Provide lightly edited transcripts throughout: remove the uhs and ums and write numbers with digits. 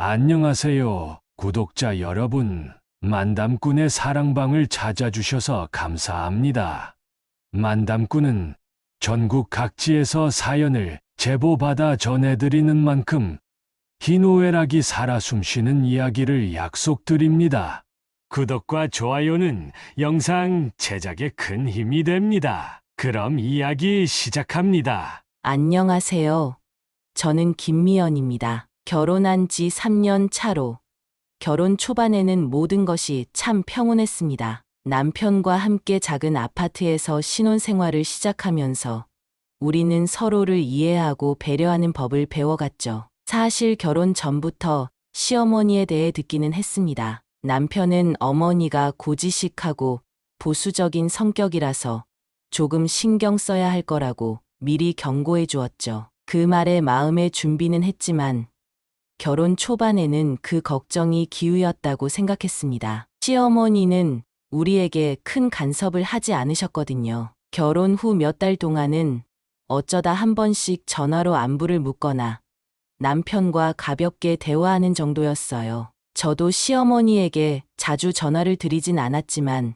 안녕하세요, 구독자 여러분. 만담꾼의 사랑방을 찾아주셔서 감사합니다. 만담꾼은 전국 각지에서 사연을 제보받아 전해드리는 만큼 희노애락이 살아 숨쉬는 이야기를 약속드립니다. 구독과 좋아요는 영상 제작에 큰 힘이 됩니다. 그럼 이야기 시작합니다. 안녕하세요. 저는 김미연입니다. 결혼한 지 3년 차로 결혼 초반에는 모든 것이 참 평온했습니다. 남편과 함께 작은 아파트에서 신혼생활을 시작하면서 우리는 서로를 이해하고 배려하는 법을 배워갔죠. 사실 결혼 전부터 시어머니에 대해 듣기는 했습니다. 남편은 어머니가 고지식하고 보수적인 성격이라서 조금 신경 써야 할 거라고 미리 경고해 주었죠. 그 말에 마음의 준비는 했지만 결혼 초반에는 그 걱정이 기우였다고 생각했습니다. 시어머니는 우리에게 큰 간섭을 하지 않으셨거든요. 결혼 후 몇 달 동안은 어쩌다 한 번씩 전화로 안부를 묻거나 남편과 가볍게 대화하는 정도였어요. 저도 시어머니에게 자주 전화를 드리진 않았지만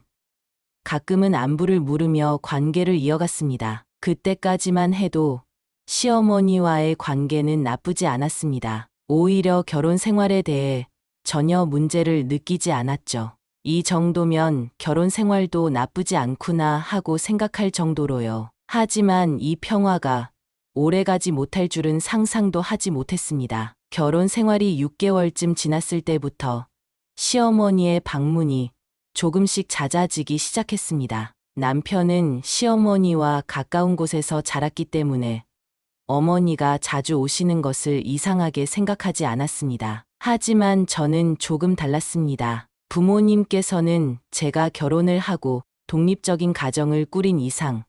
가끔은 안부를 물으며 관계를 이어갔습니다. 그때까지만 해도 시어머니와의 관계는 나쁘지 않았습니다. 오히려 결혼 생활에 대해 전혀 문제를 느끼지 않았죠. 이 정도면 결혼 생활도 나쁘지 않구나 하고 생각할 정도로요. 하지만 이 평화가 오래가지 못할 줄은 상상도 하지 못했습니다. 결혼 생활이 6개월쯤 지났을 때부터 시어머니의 방문이 조금씩 잦아지기 시작했습니다. 남편은 시어머니와 가까운 곳에서 자랐기 때문에 어머니가 자주 오시는 것을 이상하게 생각하지 않았습니다. 하지만 저는 조금 달랐습니다. 부모님께서는 제가 결혼을 하고 독립적인 가정을 꾸린 이상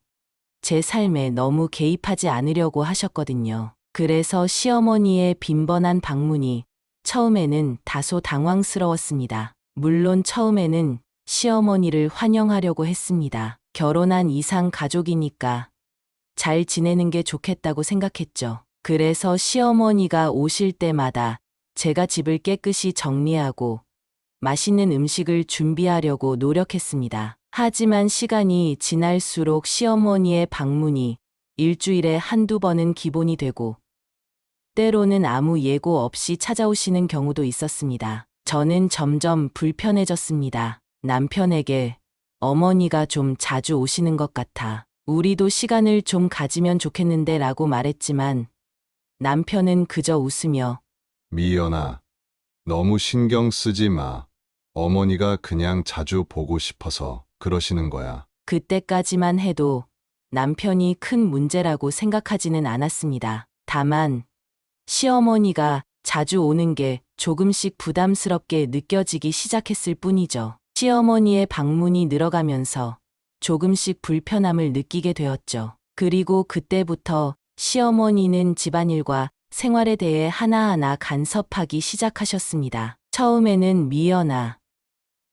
제 삶에 너무 개입하지 않으려고 하셨거든요. 그래서 시어머니의 빈번한 방문이 처음에는 다소 당황스러웠습니다. 물론 처음에는 시어머니를 환영하려고 했습니다. 결혼한 이상 가족이니까 잘 지내는 게 좋겠다고 생각했죠. 그래서 시어머니가 오실 때마다 제가 집을 깨끗이 정리하고 맛있는 음식을 준비하려고 노력했습니다. 하지만 시간이 지날수록 시어머니의 방문이 일주일에 한두 번은 기본이 되고 때로는 아무 예고 없이 찾아오시는 경우도 있었습니다. 저는 점점 불편해졌습니다. 남편에게 어머니가 좀 자주 오시는 것 같아. 우리도 시간을 좀 가지면 좋겠는데 라고 말했지만 남편은 그저 웃으며 미연아, 너무 신경 쓰지 마. 어머니가 그냥 자주 보고 싶어서 그러시는 거야. 그때까지만 해도 남편이 큰 문제라고 생각하지는 않았습니다. 다만 시어머니가 자주 오는 게 조금씩 부담스럽게 느껴지기 시작했을 뿐이죠. 시어머니의 방문이 늘어가면서 조금씩 불편함을 느끼게 되었죠. 그리고 그때부터 시어머니는 집안일과 생활에 대해 하나하나 간섭하기 시작하셨습니다. 처음에는 미연아,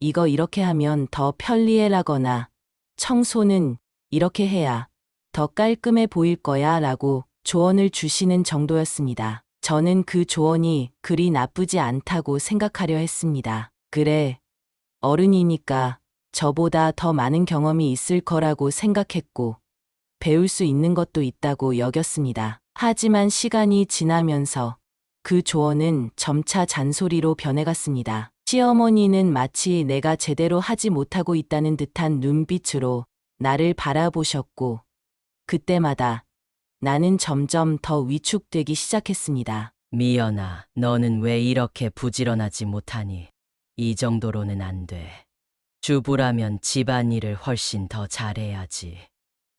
이거 이렇게 하면 더 편리해라거나 청소는 이렇게 해야 더 깔끔해 보일 거야 라고 조언을 주시는 정도였습니다. 저는 그 조언이 그리 나쁘지 않다고 생각하려 했습니다. 그래, 어른이니까 저보다 더 많은 경험이 있을 거라고 생각했고 배울 수 있는 것도 있다고 여겼습니다. 하지만 시간이 지나면서 그 조언은 점차 잔소리로 변해갔습니다. 시어머니는 마치 내가 제대로 하지 못하고 있다는 듯한 눈빛으로 나를 바라보셨고 그때마다 나는 점점 더 위축되기 시작했습니다. 미연아, 너는 왜 이렇게 부지런하지 못하니? 이 정도로는 안 돼. 주부라면 집안일을 훨씬 더 잘해야지.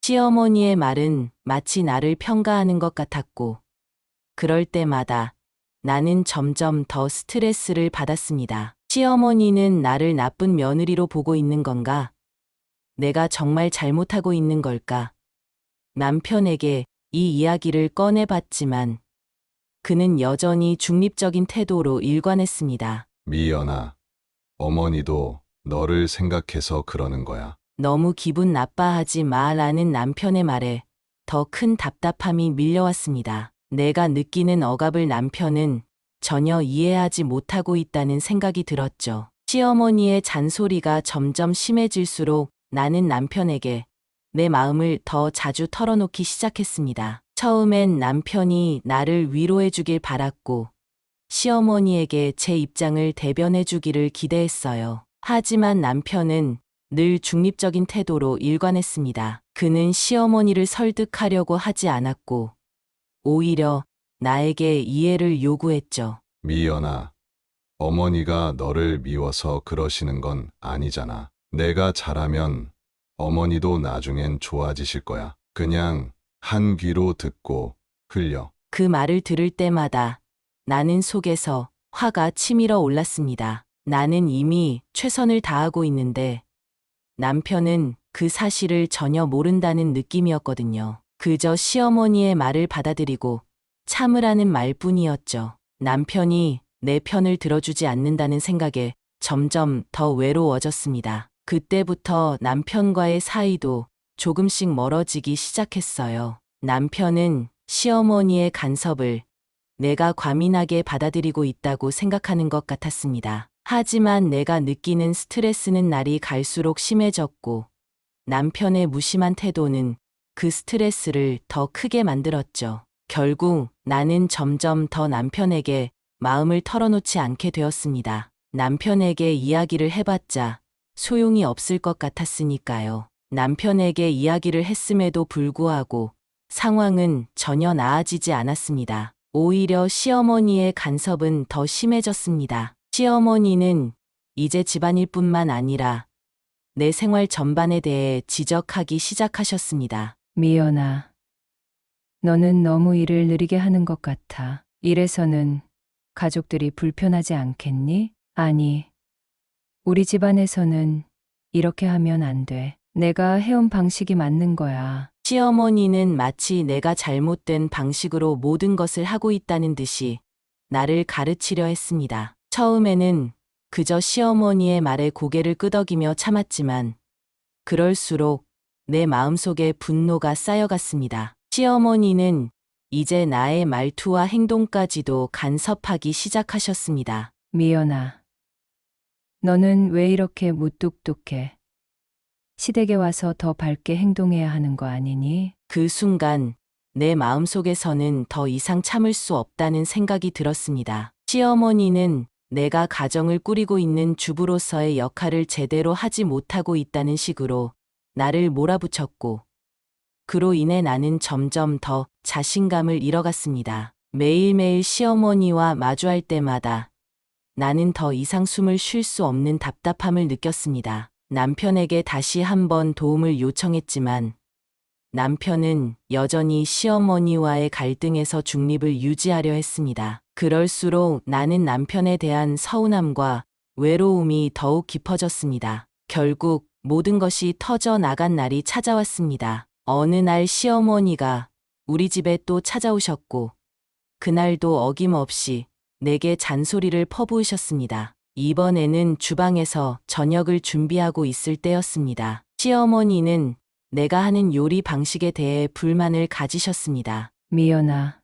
시어머니의 말은 마치 나를 평가하는 것 같았고 그럴 때마다 나는 점점 더 스트레스를 받았습니다. 시어머니는 나를 나쁜 며느리로 보고 있는 건가? 내가 정말 잘못하고 있는 걸까? 남편에게 이 이야기를 꺼내봤지만 그는 여전히 중립적인 태도로 일관했습니다. 미연아, 어머니도 너를 생각해서 그러는 거야. 너무 기분 나빠하지 마라는 남편의 말에 더 큰 답답함이 밀려왔습니다. 내가 느끼는 억압을 남편은 전혀 이해하지 못하고 있다는 생각이 들었죠. 시어머니의 잔소리가 점점 심해질수록 나는 남편에게 내 마음을 더 자주 털어놓기 시작했습니다. 처음엔 남편이 나를 위로해 주길 바랐고 시어머니에게 제 입장을 대변해 주기를 기대했어요. 하지만 남편은 늘 중립적인 태도로 일관했습니다. 그는 시어머니를 설득하려고 하지 않았고 오히려 나에게 이해를 요구했죠. 미연아, 어머니가 너를 미워서 그러시는 건 아니잖아. 내가 잘하면 어머니도 나중엔 좋아지실 거야. 그냥 한 귀로 듣고 흘려. 그 말을 들을 때마다 나는 속에서 화가 치밀어 올랐습니다. 나는 이미 최선을 다하고 있는데 남편은 그 사실을 전혀 모른다는 느낌이었거든요. 그저 시어머니의 말을 받아들이고 참으라는 말뿐이었죠. 남편이 내 편을 들어주지 않는다는 생각에 점점 더 외로워졌습니다. 그때부터 남편과의 사이도 조금씩 멀어지기 시작했어요. 남편은 시어머니의 간섭을 내가 과민하게 받아들이고 있다고 생각하는 것 같았습니다. 하지만 내가 느끼는 스트레스는 날이 갈수록 심해졌고 남편의 무심한 태도는 그 스트레스를 더 크게 만들었죠. 결국 나는 점점 더 남편에게 마음을 털어놓지 않게 되었습니다. 남편에게 이야기를 해봤자 소용이 없을 것 같았으니까요. 남편에게 이야기를 했음에도 불구하고 상황은 전혀 나아지지 않았습니다. 오히려 시어머니의 간섭은 더 심해졌습니다. 시어머니는 이제 집안일뿐만 아니라 내 생활 전반에 대해 지적하기 시작하셨습니다. 미연아, 너는 너무 일을 느리게 하는 것 같아. 이래서는 가족들이 불편하지 않겠니? 아니, 우리 집안에서는 이렇게 하면 안 돼. 내가 해온 방식이 맞는 거야. 시어머니는 마치 내가 잘못된 방식으로 모든 것을 하고 있다는 듯이 나를 가르치려 했습니다. 처음에는 그저 시어머니의 말에 고개를 끄덕이며 참았지만 그럴수록 내 마음속에 분노가 쌓여갔습니다. 시어머니는 이제 나의 말투와 행동까지도 간섭하기 시작하셨습니다. 미연아, 너는 왜 이렇게 무뚝뚝해? 시댁에 와서 더 밝게 행동해야 하는 거 아니니? 그 순간 내 마음속에서는 더 이상 참을 수 없다는 생각이 들었습니다. 시어머니는 내가 가정을 꾸리고 있는 주부로서의 역할을 제대로 하지 못하고 있다는 식으로 나를 몰아붙였고 그로 인해 나는 점점 더 자신감을 잃어갔습니다. 매일매일 시어머니와 마주할 때마다 나는 더 이상 숨을 쉴 수 없는 답답함을 느꼈습니다. 남편에게 다시 한번 도움을 요청했지만 남편은 여전히 시어머니와의 갈등에서 중립을 유지하려 했습니다. 그럴수록 나는 남편에 대한 서운함과 외로움이 더욱 깊어졌습니다. 결국 모든 것이 터져 나간 날이 찾아왔습니다. 어느 날 시어머니가 우리 집에 또 찾아오셨고 그날도 어김없이 내게 잔소리를 퍼부으셨습니다. 이번에는 주방에서 저녁을 준비하고 있을 때였습니다. 시어머니는 내가 하는 요리 방식에 대해 불만을 가지셨습니다. 미연아,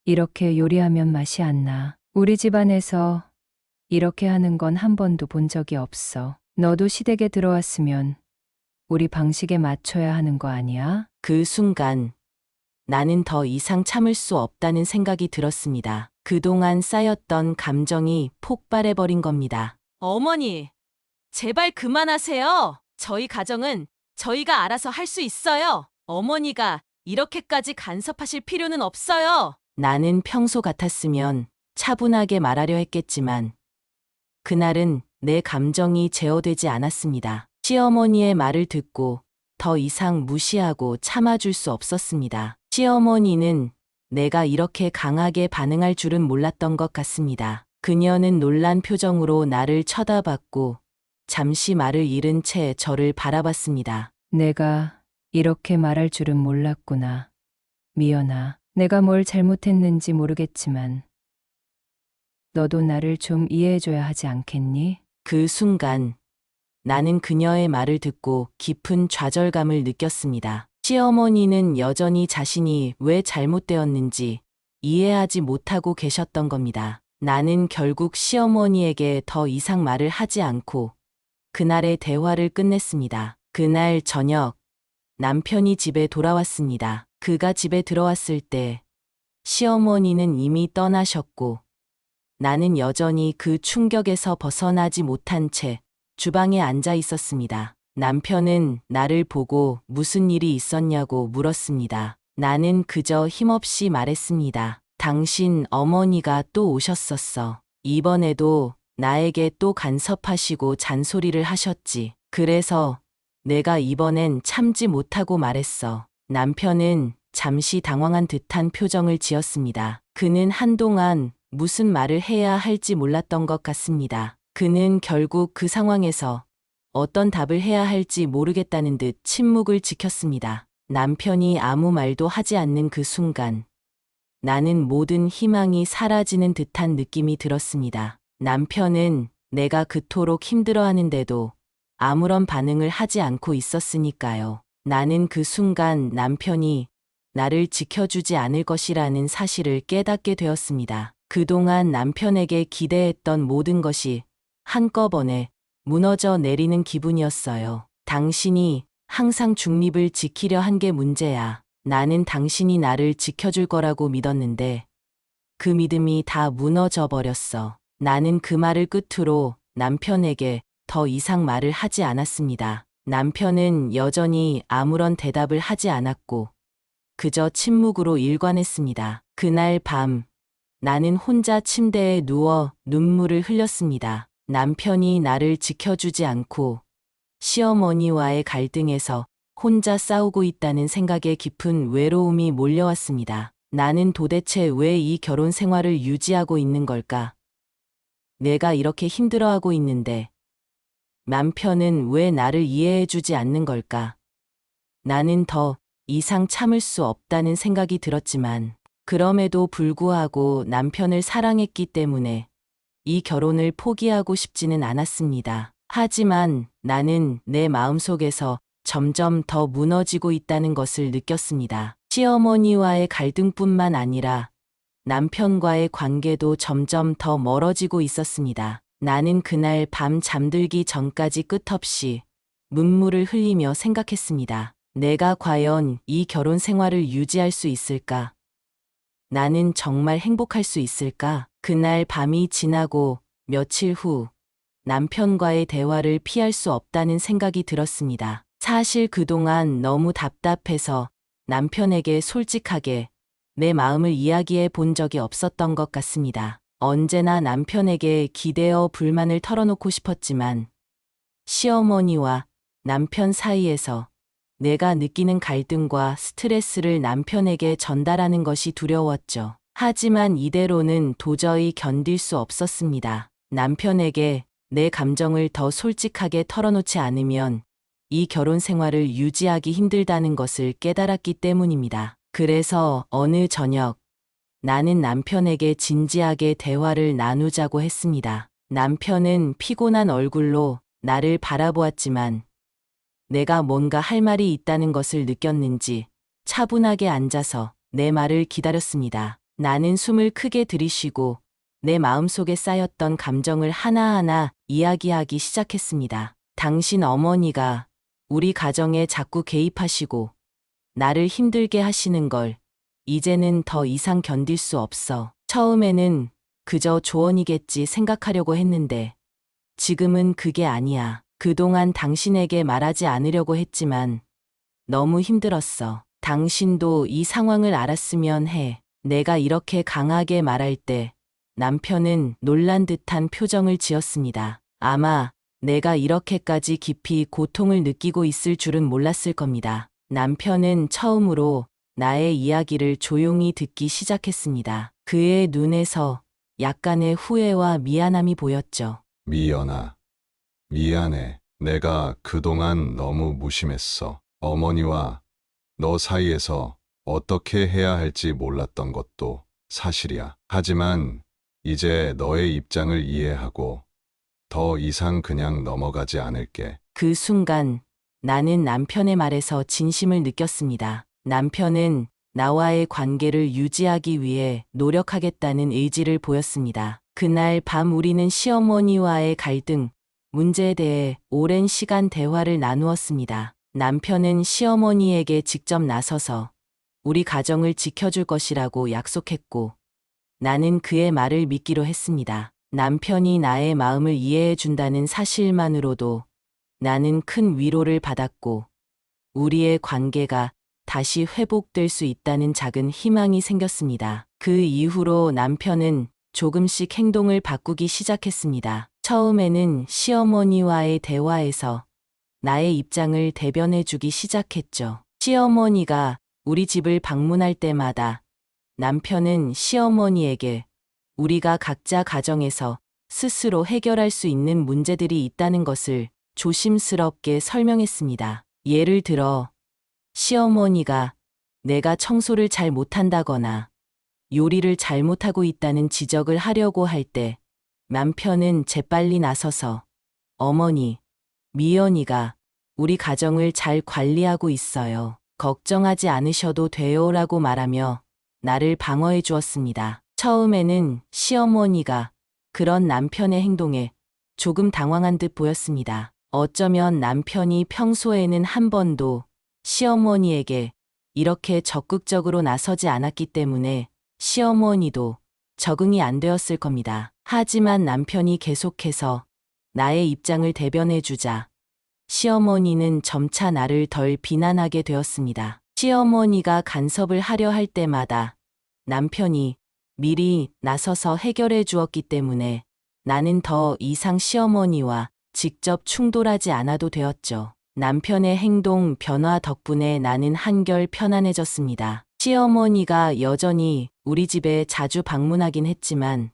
이렇게 요리하면 맛이 안 나. 우리 집안에서 이렇게 하는 건 한 번도 본 적이 없어. 너도 시댁에 들어왔으면 우리 방식에 맞춰야 하는 거 아니야? 그 순간 나는 더 이상 참을 수 없다는 생각이 들었습니다. 그동안 쌓였던 감정이 폭발해버린 겁니다. 어머니, 제발 그만하세요. 저희 가정은 저희가 알아서 할 수 있어요. 어머니가 이렇게까지 간섭하실 필요는 없어요. 나는 평소 같았으면 차분하게 말하려 했겠지만 그날은 내 감정이 제어되지 않았습니다. 시어머니의 말을 듣고 더 이상 무시하고 참아줄 수 없었습니다. 시어머니는 내가 이렇게 강하게 반응할 줄은 몰랐던 것 같습니다. 그녀는 놀란 표정으로 나를 쳐다봤고 잠시 말을 잃은 채 저를 바라봤습니다. 내가 이렇게 말할 줄은 몰랐구나. 미연아, 내가 뭘 잘못했는지 모르겠지만 너도 나를 좀 이해해줘야 하지 않겠니? 그 순간 나는 그녀의 말을 듣고 깊은 좌절감을 느꼈습니다. 시어머니는 여전히 자신이 왜 잘못되었는지 이해하지 못하고 계셨던 겁니다. 나는 결국 시어머니에게 더 이상 말을 하지 않고 그날의 대화를 끝냈습니다. 그날 저녁, 남편이 집에 돌아왔습니다. 그가 집에 들어왔을 때 시어머니는 이미 떠나셨고 나는 여전히 그 충격에서 벗어나지 못한 채 주방에 앉아 있었습니다. 남편은 나를 보고 무슨 일이 있었냐고 물었습니다. 나는 그저 힘없이 말했습니다. 당신 어머니가 또 오셨었어. 이번에도 나에게 또 간섭하시고 잔소리를 하셨지. 그래서 내가 이번엔 참지 못하고 말했어. 남편은 잠시 당황한 듯한 표정을 지었습니다. 그는 한동안 무슨 말을 해야 할지 몰랐던 것 같습니다. 그는 결국 그 상황에서 어떤 답을 해야 할지 모르겠다는 듯 침묵을 지켰습니다. 남편이 아무 말도 하지 않는 그 순간, 나는 모든 희망이 사라지는 듯한 느낌이 들었습니다. 남편은 내가 그토록 힘들어하는데도 아무런 반응을 하지 않고 있었으니까요. 나는 그 순간 남편이 나를 지켜주지 않을 것이라는 사실을 깨닫게 되었습니다. 그동안 남편에게 기대했던 모든 것이 한꺼번에 무너져 내리는 기분이었어요. 당신이 항상 중립을 지키려 한 게 문제야. 나는 당신이 나를 지켜줄 거라고 믿었는데 그 믿음이 다 무너져 버렸어. 나는 그 말을 끝으로 남편에게 더 이상 말을 하지 않았습니다. 남편은 여전히 아무런 대답을 하지 않았고 그저 침묵으로 일관했습니다. 그날 밤 나는 혼자 침대에 누워 눈물을 흘렸습니다. 남편이 나를 지켜주지 않고 시어머니와의 갈등에서 혼자 싸우고 있다는 생각에 깊은 외로움이 몰려왔습니다. 나는 도대체 왜 이 결혼 생활을 유지하고 있는 걸까? 내가 이렇게 힘들어하고 있는데 남편은 왜 나를 이해해주지 않는 걸까? 나는 더 이상 참을 수 없다는 생각이 들었지만 그럼에도 불구하고 남편을 사랑했기 때문에 이 결혼을 포기하고 싶지는 않았습니다. 하지만 나는 내 마음속에서 점점 더 무너지고 있다는 것을 느꼈습니다. 시어머니와의 갈등뿐만 아니라 남편과의 관계도 점점 더 멀어지고 있었습니다. 나는 그날 밤 잠들기 전까지 끝없이 눈물을 흘리며 생각했습니다. 내가 과연 이 결혼 생활을 유지할 수 있을까? 나는 정말 행복할 수 있을까? 그날 밤이 지나고 며칠 후 남편과의 대화를 피할 수 없다는 생각이 들었습니다. 사실 그동안 너무 답답해서 남편에게 솔직하게 내 마음을 이야기해 본 적이 없었던 것 같습니다. 언제나 남편에게 기대어 불만을 털어놓고 싶었지만 시어머니와 남편 사이에서 내가 느끼는 갈등과 스트레스를 남편에게 전달하는 것이 두려웠죠. 하지만 이대로는 도저히 견딜 수 없었습니다. 남편에게 내 감정을 더 솔직하게 털어놓지 않으면 이 결혼 생활을 유지하기 힘들다는 것을 깨달았기 때문입니다. 그래서 어느 저녁 나는 남편에게 진지하게 대화를 나누자고 했습니다. 남편은 피곤한 얼굴로 나를 바라보았지만 내가 뭔가 할 말이 있다는 것을 느꼈는지 차분하게 앉아서 내 말을 기다렸습니다. 나는 숨을 크게 들이쉬고 내 마음속에 쌓였던 감정을 하나하나 이야기하기 시작했습니다. 당신 어머니가 우리 가정에 자꾸 개입하시고 나를 힘들게 하시는 걸 이제는 더 이상 견딜 수 없어. 처음에는 그저 조언이겠지 생각하려고 했는데 지금은 그게 아니야. 그동안 당신에게 말하지 않으려고 했지만 너무 힘들었어. 당신도 이 상황을 알았으면 해. 내가 이렇게 강하게 말할 때 남편은 놀란 듯한 표정을 지었습니다. 아마 내가 이렇게까지 깊이 고통을 느끼고 있을 줄은 몰랐을 겁니다. 남편은 처음으로 나의 이야기를 조용히 듣기 시작했습니다. 그의 눈에서 약간의 후회와 미안함이 보였죠. 미연아, 미안해. 내가 그동안 너무 무심했어. 어머니와 너 사이에서 어떻게 해야 할지 몰랐던 것도 사실이야. 하지만 이제 너의 입장을 이해하고 더 이상 그냥 넘어가지 않을게. 그 순간 나는 남편의 말에서 진심을 느꼈습니다. 남편은 나와의 관계를 유지하기 위해 노력하겠다는 의지를 보였습니다. 그날 밤 우리는 시어머니와의 갈등, 문제에 대해 오랜 시간 대화를 나누었습니다. 남편은 시어머니에게 직접 나서서 우리 가정을 지켜줄 것이라고 약속했고, 나는 그의 말을 믿기로 했습니다. 남편이 나의 마음을 이해해 준다는 사실만으로도 나는 큰 위로를 받았고, 우리의 관계가 다시 회복될 수 있다는 작은 희망이 생겼습니다. 그 이후로 남편은 조금씩 행동을 바꾸기 시작했습니다. 처음에는 시어머니와의 대화에서 나의 입장을 대변해 주기 시작했죠. 시어머니가 우리 집을 방문할 때마다 남편은 시어머니에게 우리가 각자 가정에서 스스로 해결할 수 있는 문제들이 있다는 것을 조심스럽게 설명했습니다. 예를 들어, 시어머니가 내가 청소를 잘 못한다거나 요리를 잘못하고 있다는 지적을 하려고 할 때 남편은 재빨리 나서서 어머니, 미연이가 우리 가정을 잘 관리하고 있어요. 걱정하지 않으셔도 돼요라고 말하며 나를 방어해 주었습니다. 처음에는 시어머니가 그런 남편의 행동에 조금 당황한 듯 보였습니다. 어쩌면 남편이 평소에는 한 번도 시어머니에게 이렇게 적극적으로 나서지 않았기 때문에 시어머니도 적응이 안 되었을 겁니다. 하지만 남편이 계속해서 나의 입장을 대변해 주자 시어머니는 점차 나를 덜 비난하게 되었습니다. 시어머니가 간섭을 하려 할 때마다 남편이 미리 나서서 해결해 주었기 때문에 나는 더 이상 시어머니와 직접 충돌하지 않아도 되었죠. 남편의 행동 변화 덕분에 나는 한결 편안해졌습니다. 시어머니가 여전히 우리 집에 자주 방문하긴 했지만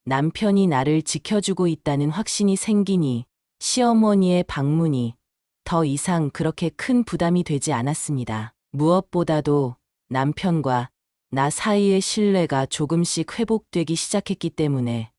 남편이 나를 지켜주고 있다는 확신이 생기니 시어머니의 방문이 더 이상 그렇게 큰 부담이 되지 않았습니다. 무엇보다도 남편과 나 사이의 신뢰가 조금씩 회복되기 시작했기 때문에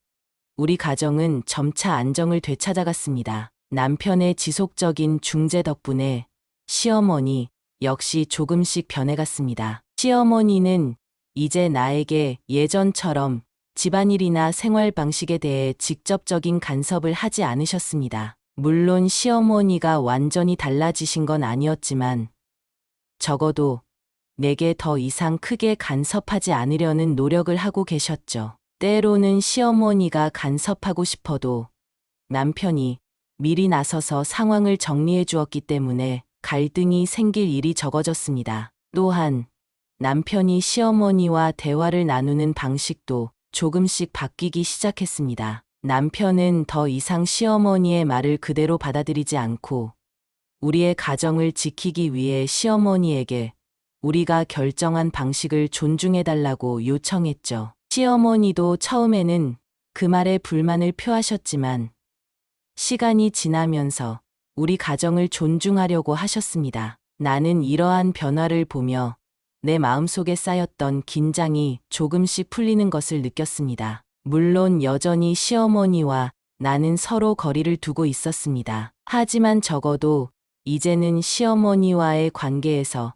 우리 가정은 점차 안정을 되찾아갔습니다. 남편의 지속적인 중재 덕분에 시어머니 역시 조금씩 변해갔습니다. 시어머니는 이제 나에게 예전처럼 집안일이나 생활 방식에 대해 직접적인 간섭을 하지 않으셨습니다. 물론 시어머니가 완전히 달라지신 건 아니었지만 적어도 내게 더 이상 크게 간섭하지 않으려는 노력을 하고 계셨죠. 때로는 시어머니가 간섭하고 싶어도 남편이 미리 나서서 상황을 정리해 주었기 때문에 갈등이 생길 일이 적어졌습니다. 또한 남편이 시어머니와 대화를 나누는 방식도 조금씩 바뀌기 시작했습니다. 남편은 더 이상 시어머니의 말을 그대로 받아들이지 않고 우리의 가정을 지키기 위해 시어머니에게 우리가 결정한 방식을 존중해달라고 요청했죠. 시어머니도 처음에는 그 말에 불만을 표하셨지만 시간이 지나면서 우리 가정을 존중하려고 하셨습니다. 나는 이러한 변화를 보며 내 마음속에 쌓였던 긴장이 조금씩 풀리는 것을 느꼈습니다. 물론 여전히 시어머니와 나는 서로 거리를 두고 있었습니다. 하지만 적어도 이제는 시어머니와의 관계에서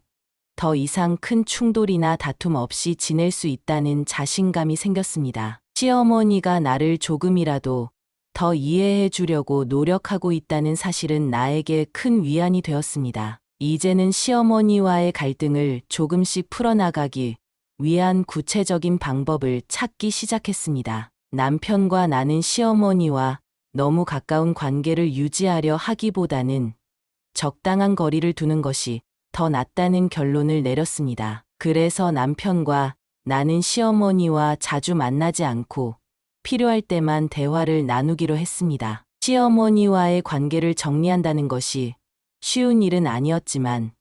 더 이상 큰 충돌이나 다툼 없이 지낼 수 있다는 자신감이 생겼습니다. 시어머니가 나를 조금이라도 더 이해해 주려고 노력하고 있다는 사실은 나에게 큰 위안이 되었습니다. 이제는 시어머니와의 갈등을 조금씩 풀어나가기 위한 구체적인 방법을 찾기 시작했습니다. 남편과 나는 시어머니와 너무 가까운 관계를 유지하려 하기보다는 적당한 거리를 두는 것이 더 낫다는 결론을 내렸습니다. 그래서 남편과 나는 시어머니와 자주 만나지 않고 필요할 때만 대화를 나누기로 했습니다. 시어머니와의 관계를 정리한다는 것이 쉬운 일은 아니었지만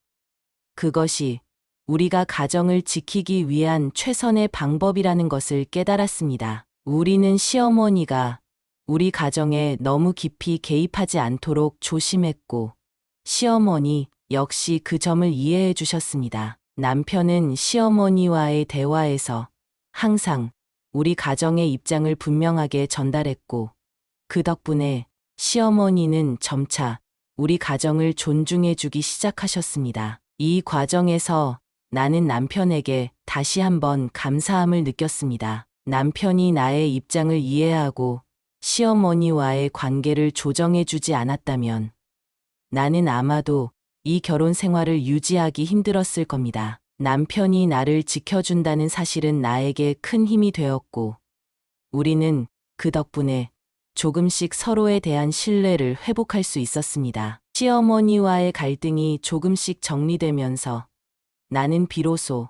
그것이 우리가 가정을 지키기 위한 최선의 방법이라는 것을 깨달았습니다. 우리는 시어머니가 우리 가정에 너무 깊이 개입하지 않도록 조심했고 시어머니 역시 그 점을 이해해 주셨습니다. 남편은 시어머니와의 대화에서 항상 우리 가정의 입장을 분명하게 전달했고 그 덕분에 시어머니는 점차 우리 가정을 존중해 주기 시작하셨습니다. 이 과정에서 나는 남편에게 다시 한번 감사함을 느꼈습니다. 남편이 나의 입장을 이해하고 시어머니와의 관계를 조정해주지 않았다면 나는 아마도 이 결혼 생활을 유지하기 힘들었을 겁니다. 남편이 나를 지켜준다는 사실은 나에게 큰 힘이 되었고, 우리는 그 덕분에 조금씩 서로에 대한 신뢰를 회복할 수 있었습니다. 시어머니와의 갈등이 조금씩 정리되면서 나는 비로소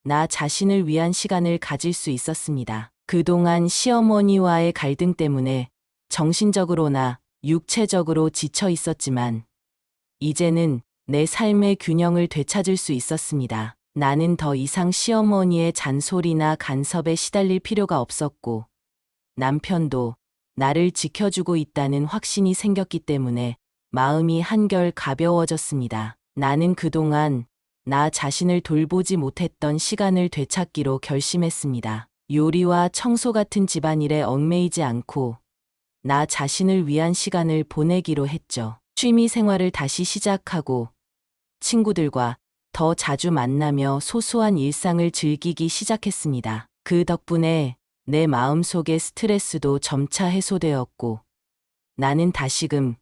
나 자신을 위한 시간을 가질 수 있었습니다. 그동안 시어머니와의 갈등 때문에 정신적으로나 육체적으로 지쳐 있었지만 이제는 내 삶의 균형을 되찾을 수 있었습니다. 나는 더 이상 시어머니의 잔소리나 간섭에 시달릴 필요가 없었고 남편도 나를 지켜주고 있다는 확신이 생겼기 때문에 마음이 한결 가벼워졌습니다. 나는 그동안 나 자신을 돌보지 못했던 시간을 되찾기로 결심했습니다. 요리와 청소 같은 집안일에 얽매이지 않고 나 자신을 위한 시간을 보내기로 했죠. 취미 생활을 다시 시작하고 친구들과 더 자주 만나며 소소한 일상을 즐기기 시작했습니다. 그 덕분에 내 마음속의 스트레스도 점차 해소되었고 나는 다시금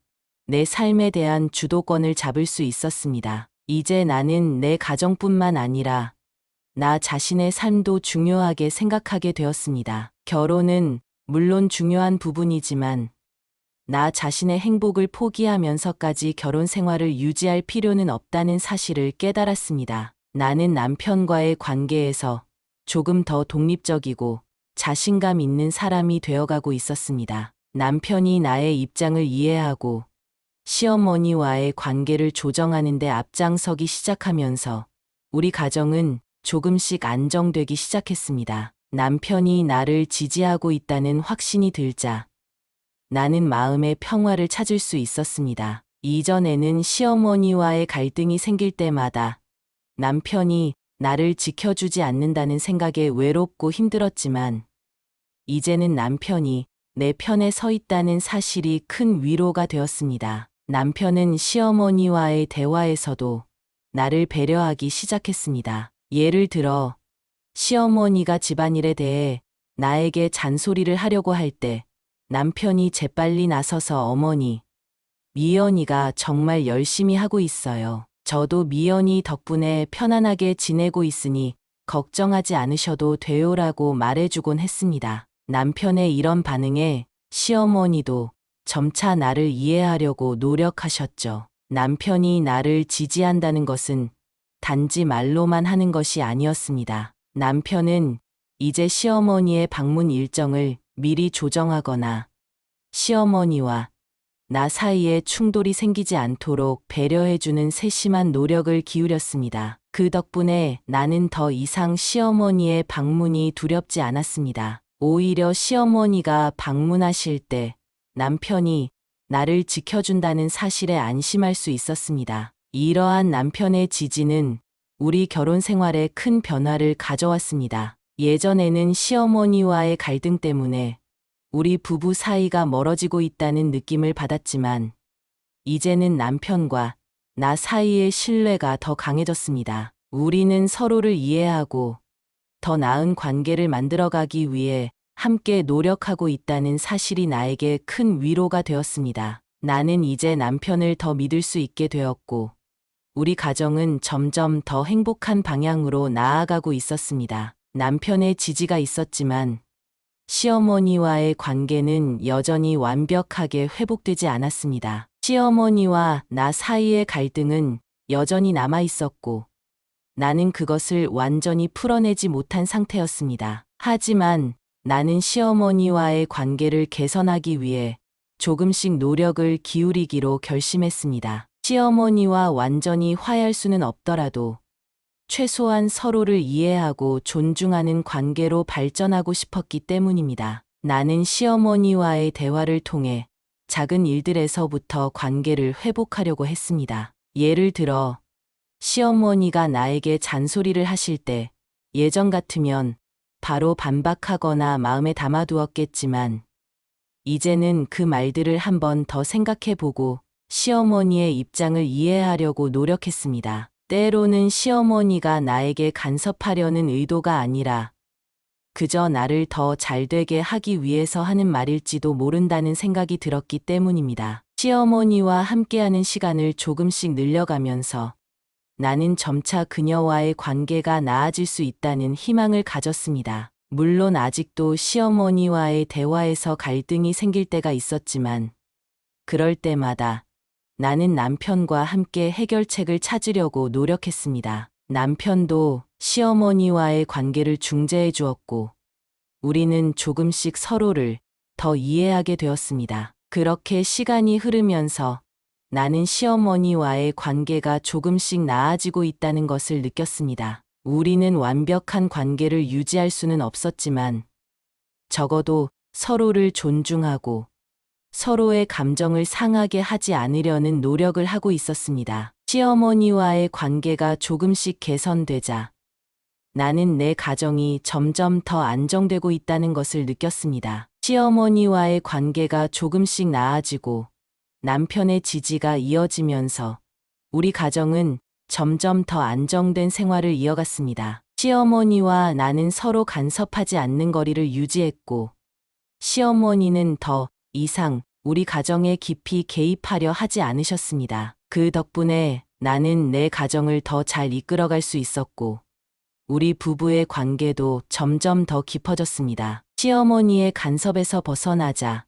내 삶에 대한 주도권을 잡을 수 있었습니다. 이제 나는 내 가정뿐만 아니라 나 자신의 삶도 중요하게 생각하게 되었습니다. 결혼은 물론 중요한 부분이지만 나 자신의 행복을 포기하면서까지 결혼 생활을 유지할 필요는 없다는 사실을 깨달았습니다. 나는 남편과의 관계에서 조금 더 독립적이고 자신감 있는 사람이 되어가고 있었습니다. 남편이 나의 입장을 이해하고 시어머니와의 관계를 조정하는 데 앞장서기 시작하면서 우리 가정은 조금씩 안정되기 시작했습니다. 남편이 나를 지지하고 있다는 확신이 들자 나는 마음의 평화를 찾을 수 있었습니다. 이전에는 시어머니와의 갈등이 생길 때마다 남편이 나를 지켜주지 않는다는 생각에 외롭고 힘들었지만 이제는 남편이 내 편에 서 있다는 사실이 큰 위로가 되었습니다. 남편은 시어머니와의 대화에서도 나를 배려하기 시작했습니다. 예를 들어 시어머니가 집안일에 대해 나에게 잔소리를 하려고 할 때 남편이 재빨리 나서서 어머니, 미연이가 정말 열심히 하고 있어요. 저도 미연이 덕분에 편안하게 지내고 있으니 걱정하지 않으셔도 돼요라고 말해주곤 했습니다. 남편의 이런 반응에 시어머니도 점차 나를 이해하려고 노력하셨죠. 남편이 나를 지지한다는 것은 단지 말로만 하는 것이 아니었습니다. 남편은 이제 시어머니의 방문 일정을 미리 조정하거나 시어머니와 나 사이에 충돌이 생기지 않도록 배려해주는 세심한 노력을 기울였습니다. 그 덕분에 나는 더 이상 시어머니의 방문이 두렵지 않았습니다. 오히려 시어머니가 방문하실 때 남편이 나를 지켜준다는 사실에 안심할 수 있었습니다. 이러한 남편의 지지는 우리 결혼 생활에 큰 변화를 가져왔습니다. 예전에는 시어머니와의 갈등 때문에 우리 부부 사이가 멀어지고 있다는 느낌을 받았지만 이제는 남편과 나 사이의 신뢰가 더 강해졌습니다. 우리는 서로를 이해하고 더 나은 관계를 만들어가기 위해 함께 노력하고 있다는 사실이 나에게 큰 위로가 되었습니다. 나는 이제 남편을 더 믿을 수 있게 되었고 우리 가정은 점점 더 행복한 방향으로 나아가고 있었습니다. 남편의 지지가 있었지만 시어머니와의 관계는 여전히 완벽하게 회복되지 않았습니다. 시어머니와 나 사이의 갈등은 여전히 남아 있었고 나는 그것을 완전히 풀어내지 못한 상태였습니다. 하지만 나는 시어머니와의 관계를 개선하기 위해 조금씩 노력을 기울이기로 결심했습니다. 시어머니와 완전히 화해할 수는 없더라도 최소한 서로를 이해하고 존중하는 관계로 발전하고 싶었기 때문입니다. 나는 시어머니와의 대화를 통해 작은 일들에서부터 관계를 회복하려고 했습니다. 예를 들어 시어머니가 나에게 잔소리를 하실 때 예전 같으면 바로 반박하거나 마음에 담아두었겠지만 이제는 그 말들을 한 번 더 생각해보고 시어머니의 입장을 이해하려고 노력했습니다. 때로는 시어머니가 나에게 간섭하려는 의도가 아니라 그저 나를 더 잘되게 하기 위해서 하는 말일지도 모른다는 생각이 들었기 때문입니다. 시어머니와 함께하는 시간을 조금씩 늘려가면서 나는 점차 그녀와의 관계가 나아질 수 있다는 희망을 가졌습니다. 물론 아직도 시어머니와의 대화에서 갈등이 생길 때가 있었지만 그럴 때마다 나는 남편과 함께 해결책을 찾으려고 노력했습니다. 남편도 시어머니와의 관계를 중재해 주었고 우리는 조금씩 서로를 더 이해하게 되었습니다. 그렇게 시간이 흐르면서 나는 시어머니와의 관계가 조금씩 나아지고 있다는 것을 느꼈습니다. 우리는 완벽한 관계를 유지할 수는 없었지만 적어도 서로를 존중하고 서로의 감정을 상하게 하지 않으려는 노력을 하고 있었습니다. 시어머니와의 관계가 조금씩 개선되자 나는 내 가정이 점점 더 안정되고 있다는 것을 느꼈습니다. 시어머니와의 관계가 조금씩 나아지고 남편의 지지가 이어지면서 우리 가정은 점점 더 안정된 생활을 이어갔습니다. 시어머니와 나는 서로 간섭하지 않는 거리를 유지했고 시어머니는 더 이상 우리 가정에 깊이 개입하려 하지 않으셨습니다. 그 덕분에 나는 내 가정을 더 잘 이끌어갈 수 있었고 우리 부부의 관계도 점점 더 깊어졌습니다. 시어머니의 간섭에서 벗어나자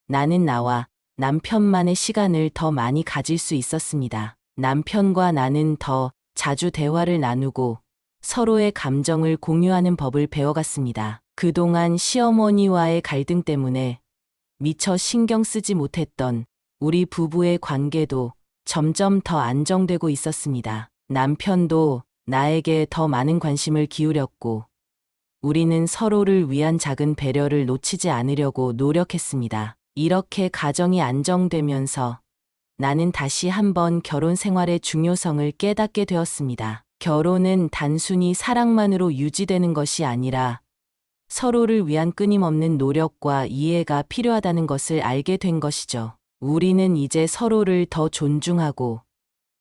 나는 나와 남편만의 시간을 더 많이 가질 수 있었습니다. 남편과 나는 더 자주 대화를 나누고 서로의 감정을 공유하는 법을 배워갔습니다. 그동안 시어머니와의 갈등 때문에 미처 신경 쓰지 못했던 우리 부부의 관계도 점점 더 안정되고 있었습니다. 남편도 나에게 더 많은 관심을 기울였고 우리는 서로를 위한 작은 배려를 놓치지 않으려고 노력했습니다. 이렇게 가정이 안정되면서 나는 다시 한번 결혼 생활의 중요성을 깨닫게 되었습니다. 결혼은 단순히 사랑만으로 유지되는 것이 아니라 서로를 위한 끊임없는 노력과 이해가 필요하다는 것을 알게 된 것이죠. 우리는 이제 서로를 더 존중하고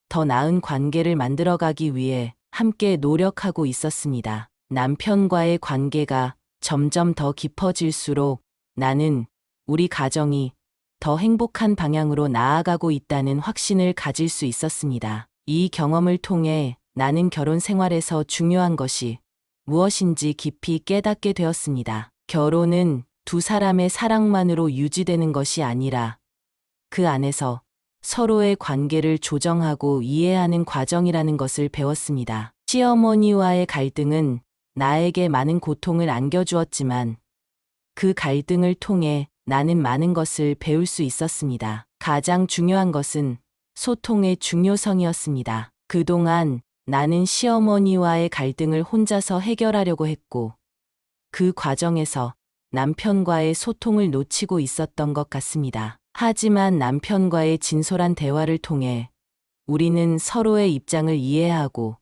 더 나은 관계를 만들어가기 위해 함께 노력하고 있었습니다. 남편과의 관계가 점점 더 깊어질수록 나는 우리 가정이 더 행복한 방향으로 나아가고 있다는 확신을 가질 수 있었습니다. 이 경험을 통해 나는 결혼 생활에서 중요한 것이 무엇인지 깊이 깨닫게 되었습니다. 결혼은 두 사람의 사랑만으로 유지되는 것이 아니라 그 안에서 서로의 관계를 조정하고 이해하는 과정이라는 것을 배웠습니다. 시어머니와의 갈등은 나에게 많은 고통을 안겨주었지만 그 갈등을 통해 나는 많은 것을 배울 수 있었습니다. 가장 중요한 것은 소통의 중요성이었습니다. 그동안 나는 시어머니와의 갈등을 혼자서 해결하려고 했고 그 과정에서 남편과의 소통을 놓치고 있었던 것 같습니다. 하지만 남편과의 진솔한 대화를 통해 우리는 서로의 입장을 이해하고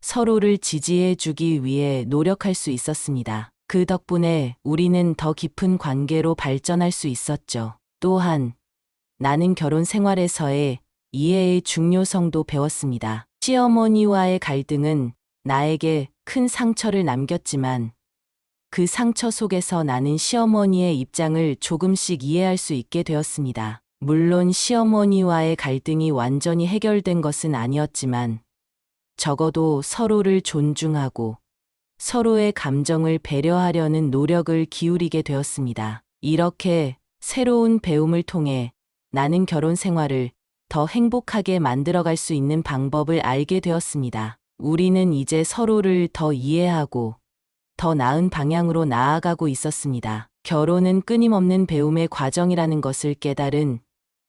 서로를 지지해 주기 위해 노력할 수 있었습니다. 그 덕분에 우리는 더 깊은 관계로 발전할 수 있었죠. 또한 나는 결혼 생활에서의 이해의 중요성도 배웠습니다. 시어머니와의 갈등은 나에게 큰 상처를 남겼지만 그 상처 속에서 나는 시어머니의 입장을 조금씩 이해할 수 있게 되었습니다. 물론 시어머니와의 갈등이 완전히 해결된 것은 아니었지만 적어도 서로를 존중하고 서로의 감정을 배려하려는 노력을 기울이게 되었습니다. 이렇게 새로운 배움을 통해 나는 결혼 생활을 더 행복하게 만들어갈 수 있는 방법을 알게 되었습니다. 우리는 이제 서로를 더 이해하고 더 나은 방향으로 나아가고 있었습니다. 결혼은 끊임없는 배움의 과정이라는 것을 깨달은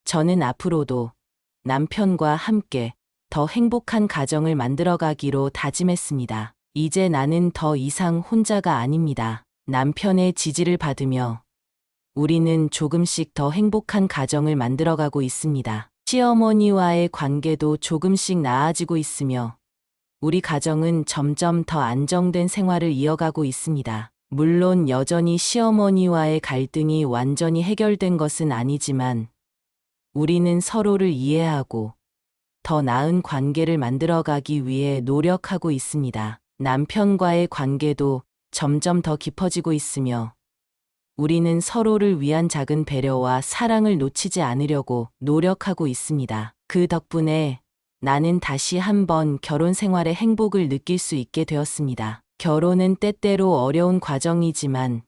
저는 앞으로도 남편과 함께 더 행복한 가정을 만들어가기로 다짐했습니다. 이제 나는 더 이상 혼자가 아닙니다. 남편의 지지를 받으며 우리는 조금씩 더 행복한 가정을 만들어가고 있습니다. 시어머니와의 관계도 조금씩 나아지고 있으며 우리 가정은 점점 더 안정된 생활을 이어가고 있습니다. 물론 여전히 시어머니와의 갈등이 완전히 해결된 것은 아니지만 우리는 서로를 이해하고 더 나은 관계를 만들어가기 위해 노력하고 있습니다. 남편과의 관계도 점점 더 깊어지고 있으며 우리는 서로를 위한 작은 배려와 사랑을 놓치지 않으려고 노력하고 있습니다. 그 덕분에 나는 다시 한번 결혼 생활의 행복을 느낄 수 있게 되었습니다. 결혼은 때때로 어려운 과정이지만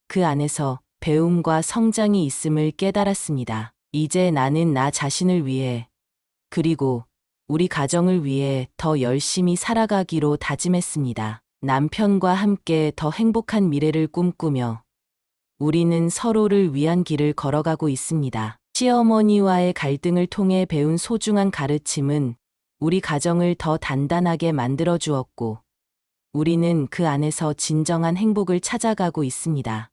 그 안에서 배움과 성장이 있음을 깨달았습니다. 이제 나는 나 자신을 위해 그리고 우리 가정을 위해 더 열심히 살아가기로 다짐했습니다. 남편과 함께 더 행복한 미래를 꿈꾸며 우리는 서로를 위한 길을 걸어가고 있습니다. 시어머니와의 갈등을 통해 배운 소중한 가르침은 우리 가정을 더 단단하게 만들어 주었고, 우리는 그 안에서 진정한 행복을 찾아가고 있습니다.